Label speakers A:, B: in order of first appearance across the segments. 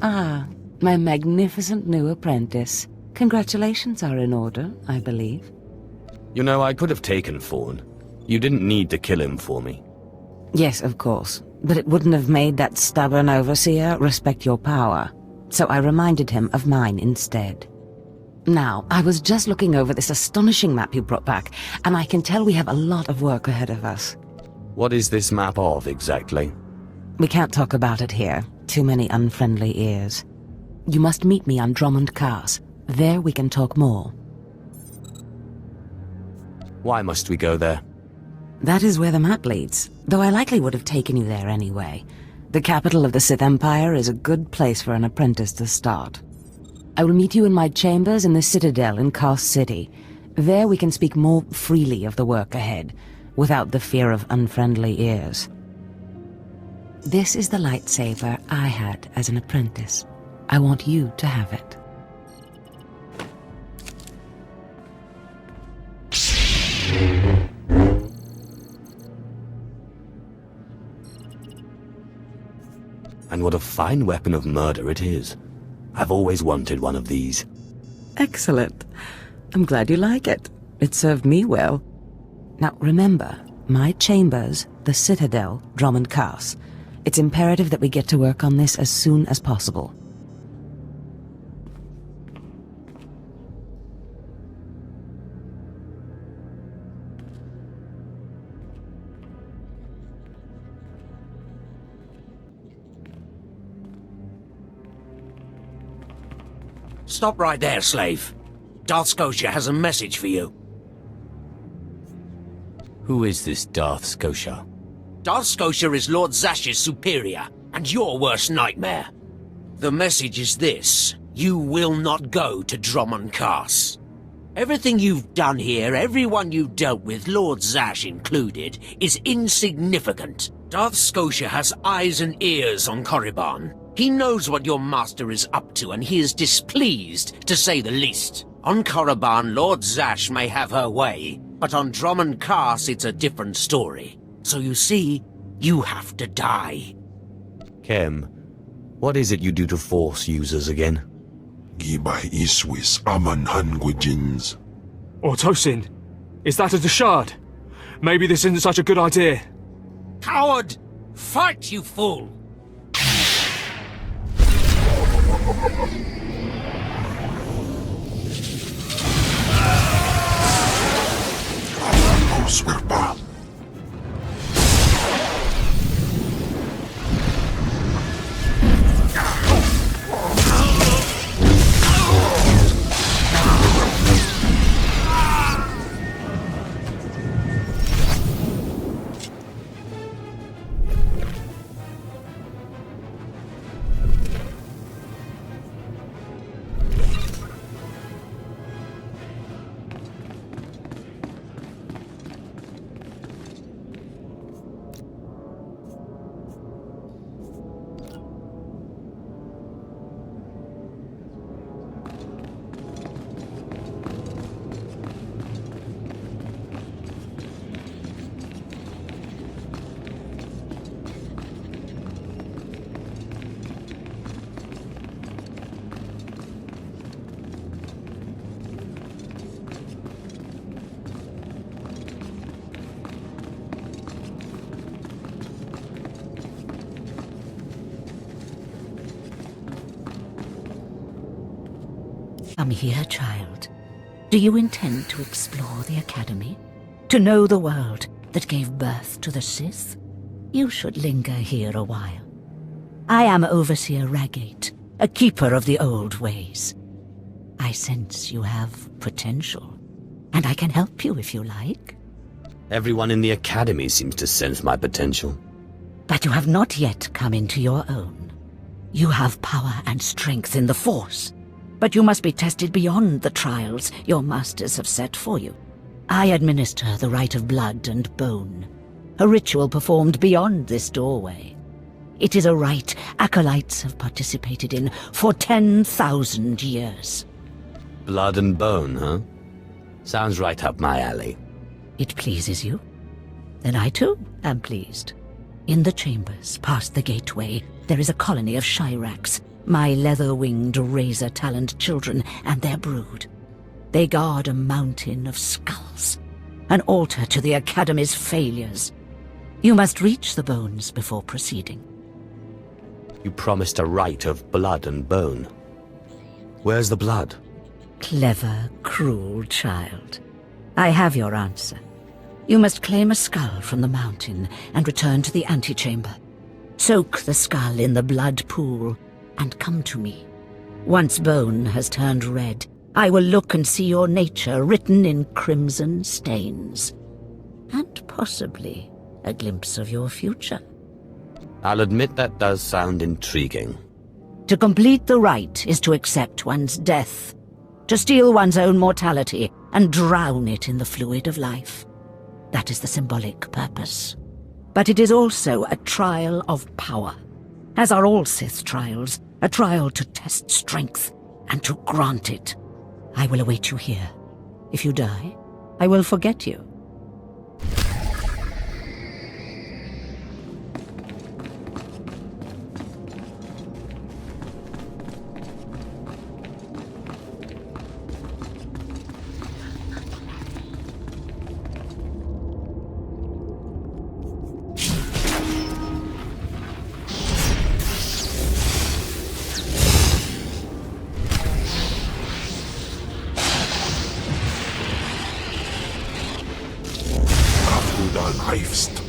A: Ah, my magnificent new apprentice. Congratulations are in order, I believe.
B: You know, I could have taken Fawn. You didn't need to kill him for me.
A: Yes, of course, but it wouldn't have made that stubborn overseer respect your power. So I reminded him of mine instead. Now, I was just looking over this astonishing map you brought back, and I can tell we have a lot of work ahead of us.
B: What is this map of, exactly?
A: We can't talk about it here. Too many unfriendly ears. You must meet me on Drummond Cars. There we can talk more.
B: Why must we go there?
A: That is where the map leads, though I likely would have taken you there anyway. The capital of the Sith Empire is a good place for an apprentice to start. I will meet you in my chambers in the Citadel in Kars City. There we can speak more freely of the work ahead, without the fear of unfriendly ears. This is the lightsaber I had as an apprentice. I want you to have it.
B: And what a fine weapon of murder it is. I've always wanted one of these.
A: Excellent. I'm glad you like it. It served me well. Now remember, my chambers, the Citadel, Drummond Cars. It's imperative that we get to work on this as soon as possible.
C: Stop right there, slave. Darth Scotia has a message for you.
B: Who is this Darth Scotia?
C: Darth Scotia is Lord Zash's superior, and your worst nightmare. The message is this: you will not go to Drummond Cars. Everything you've done here, everyone you've dealt with, Lord Zash included, is insignificant. Darth Scotia has eyes and ears on Korriban. He knows what your master is up to, and he is displeased, to say the least. On Korriban, Lord Zash may have her way, but on Drummond Cars it's a different story. So you see, you have to die.
B: Kem, what is it you do to Force users again?
D: Gibay iswis aman hangujins.
E: Or Tosin, is that a Deshard? Maybe this isn't such a good idea.
C: Coward! Fight, you fool!
D: Swerpa.
F: Come here, child. Do you intend to explore the Academy? To know the world that gave birth to the Sith? You should linger here a while. I am Overseer Ragate, a keeper of the old ways. I sense you have potential, and I can help you if you like.
B: Everyone in the Academy seems to sense my potential.
F: But you have not yet come into your own. You have power and strength in the Force, but you must be tested beyond the trials your masters have set for you. I administer the rite of blood and bone, a ritual performed beyond this doorway. It is a rite acolytes have participated in for 10,000 years.
B: Blood and bone, huh? Sounds right up my alley.
F: It pleases you? Then I too am pleased. In the chambers, past the gateway, there is a colony of Shyraks, My leather-winged, razor-taloned children and their brood. They guard a mountain of skulls, an altar to the Academy's failures. You must reach the bones before proceeding.
B: You promised a rite of blood and bone. Where's the blood?
F: Clever, cruel child. I have your answer. You must claim a skull from the mountain and return to the antechamber. Soak the skull in the blood pool and come to me. Once bone has turned red, I will look and see your nature written in crimson stains. And possibly a glimpse of your future.
B: I'll admit that does sound intriguing.
F: To complete the rite is to accept one's death, to steal one's own mortality and drown it in the fluid of life. That is the symbolic purpose. But it is also a trial of power, as are all Sith trials, a trial to test strength and to grant it. I will await you here. If you die, I will forget you.
D: Leifst.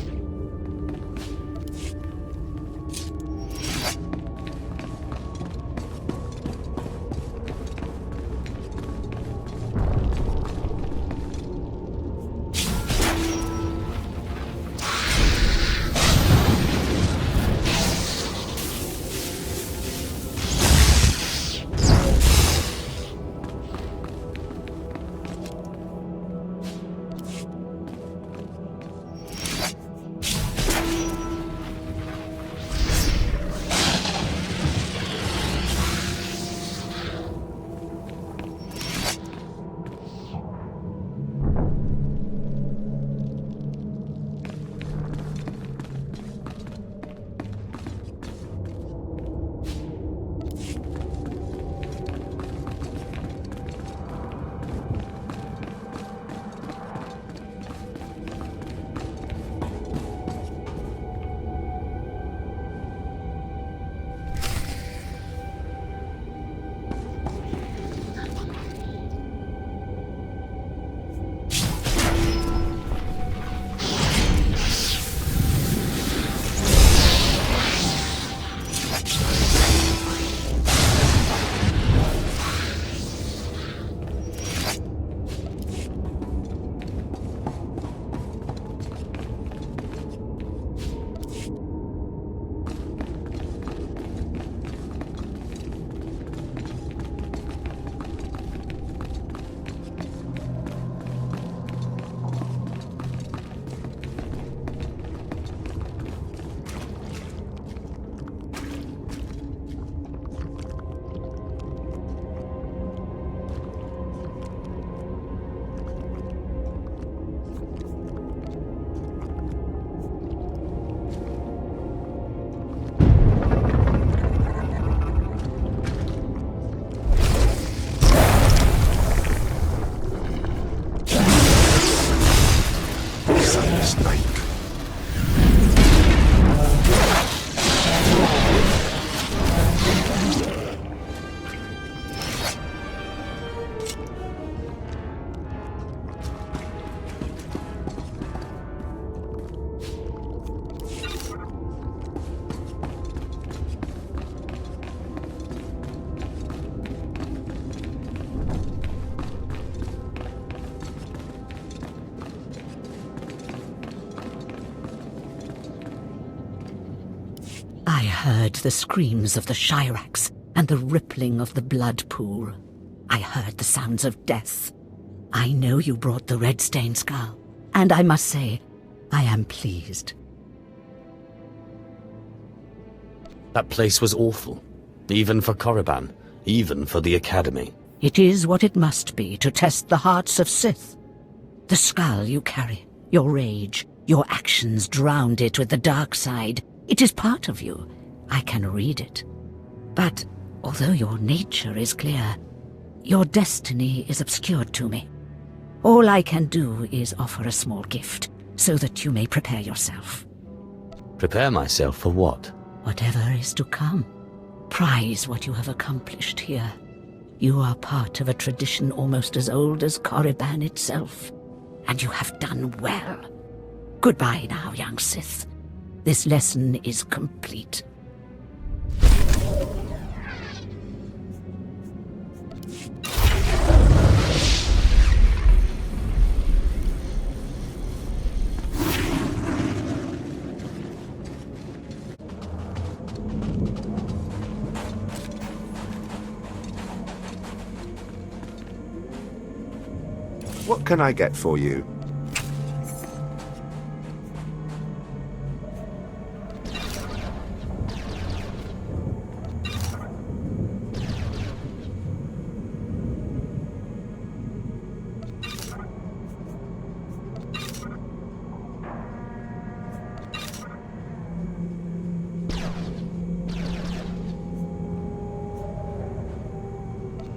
F: I heard the screams of the Shirax and the rippling of the blood pool. I heard the sounds of death. I know you brought the red-stained skull, and I must say, I am pleased.
B: That place was awful. Even for Korriban. Even for the Academy.
F: It is what it must be to test the hearts of Sith. The skull you carry, your rage, your actions drowned it with the dark side. It is part of you. I can read it. But Although your nature is clear, your destiny is obscured to me. All I can do is offer a small gift, so that you may prepare yourself.
B: Prepare myself for what?
F: Whatever is to come. Prize what you have accomplished here. You are part of a tradition almost as old as Korriban itself, and you have done well. Goodbye now, young Sith. This lesson is complete.
G: What can I get for you?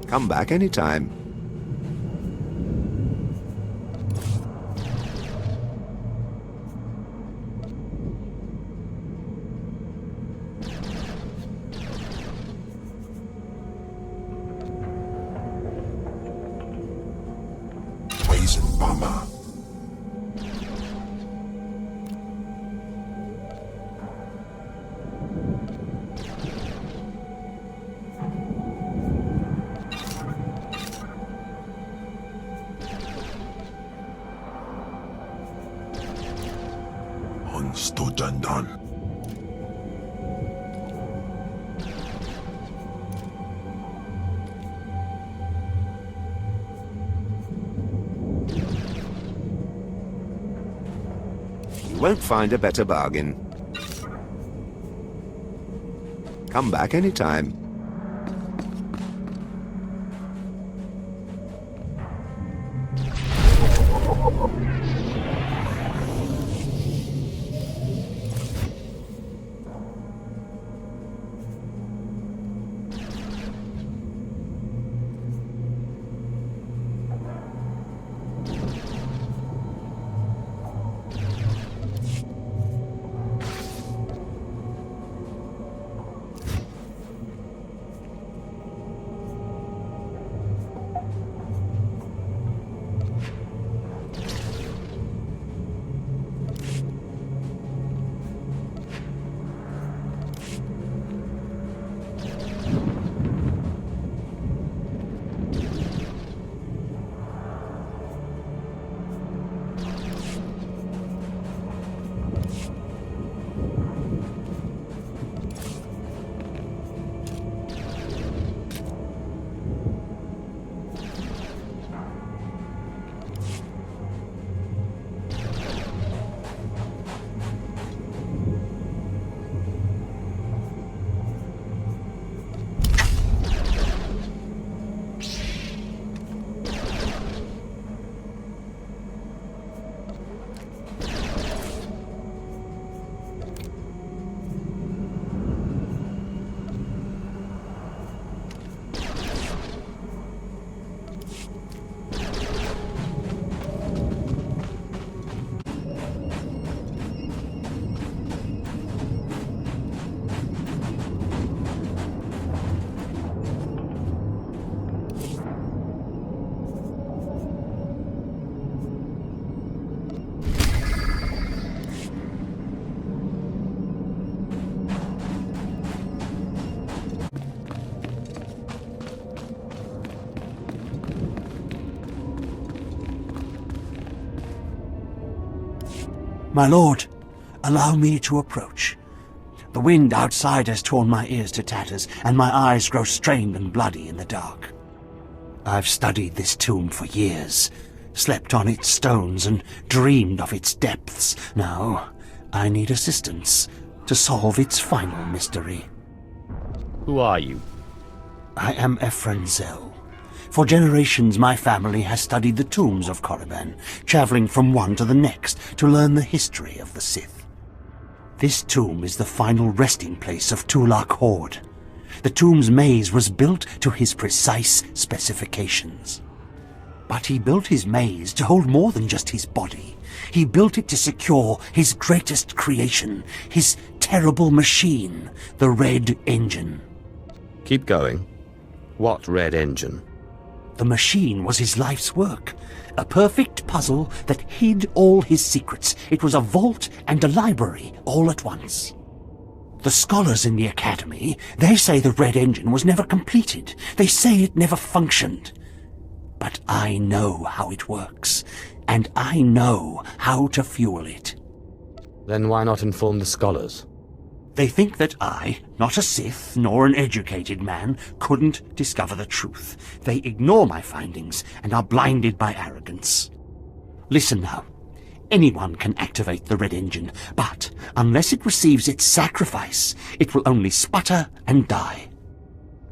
G: Come back anytime.
D: Mama. Understood and done.
G: You won't find a better bargain. Come back anytime.
H: My lord, allow me to approach. The wind outside has torn my ears to tatters, and my eyes grow strained and bloody in the dark. I've studied this tomb for years, slept on its stones, and dreamed of its depths. Now, I need assistance to solve its final mystery.
B: Who are you?
H: I am Apprentice. For generations, my family has studied the tombs of Korriban, traveling from one to the next to learn the history of the Sith. This tomb is the final resting place of Tulak Horde. The tomb's maze was built to his precise specifications. But he built his maze to hold more than just his body. He built it to secure his greatest creation, his terrible machine, the Red Engine.
B: Keep going. What Red Engine?
H: The machine was his life's work, a perfect puzzle that hid all his secrets. It was a vault and a library all at once. The scholars in the Academy, they say the Red Engine was never completed. They say it never functioned. But I know how it works, and I know how to fuel it.
B: Then why not inform the scholars?
H: They think that I, not a Sith nor an educated man, couldn't discover the truth. They ignore my findings and are blinded by arrogance. Listen now. Anyone can activate the Red Engine, but unless it receives its sacrifice, it will only sputter and die.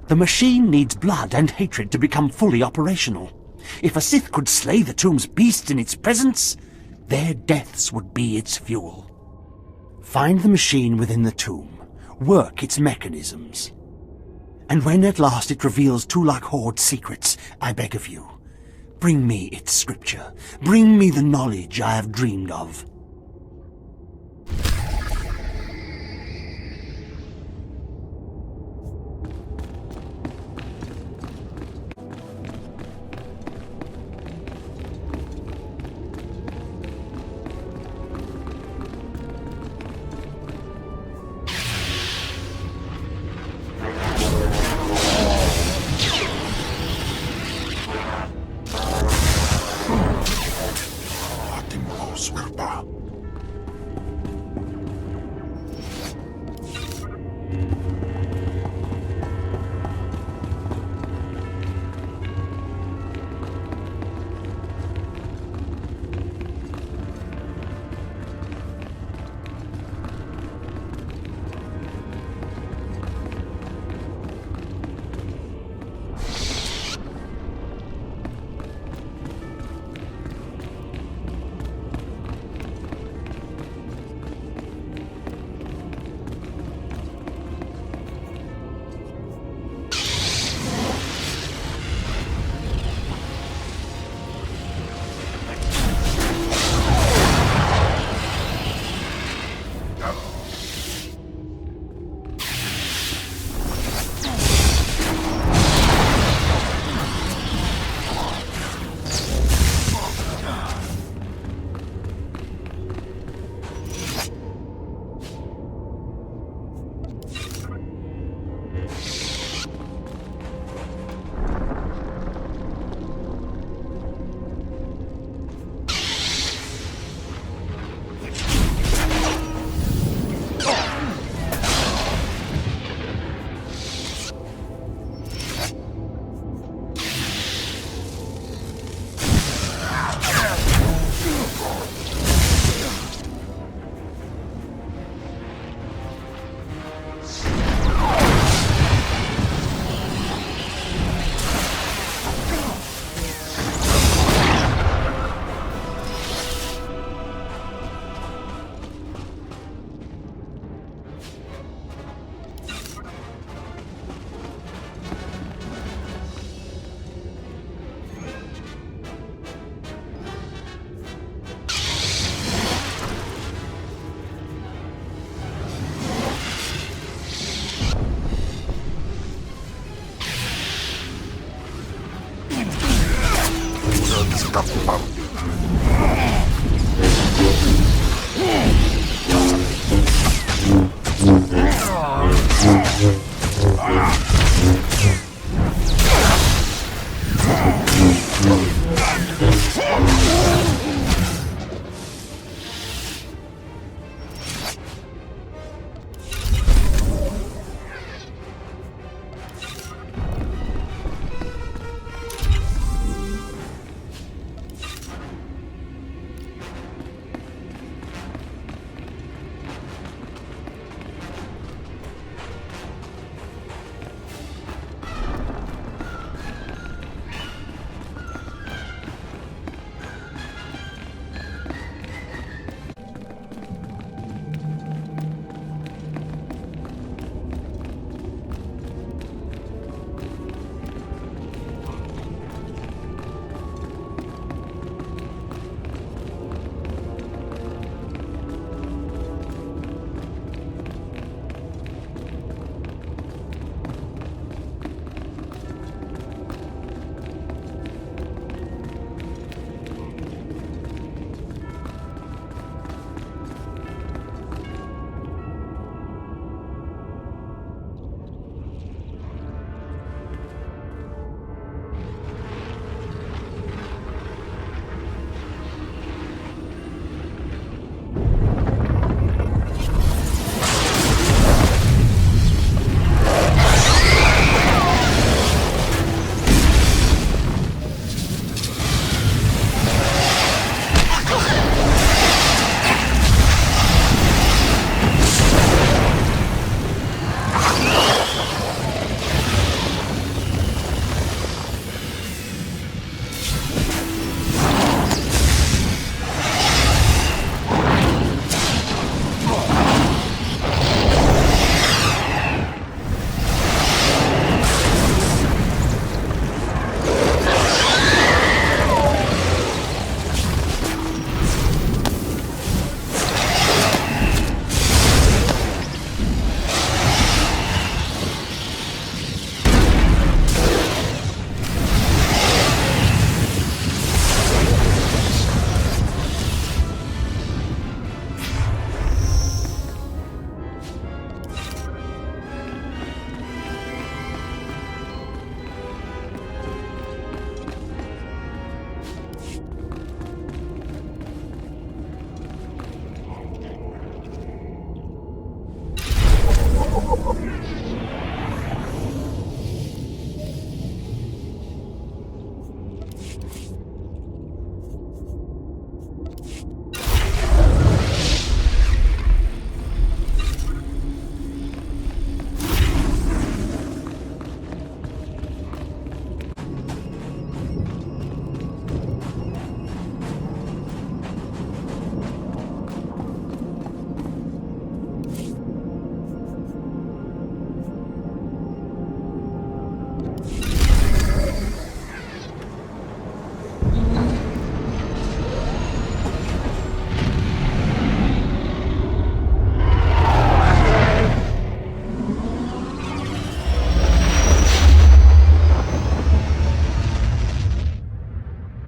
H: The machine needs blood and hatred to become fully operational. If a Sith could slay the tomb's beast in its presence, their deaths would be its fuel. Find the machine within the tomb. Work its mechanisms. And when at last it reveals Tulak Horde's secrets, I beg of you, bring me its scripture. Bring me the knowledge I have dreamed of.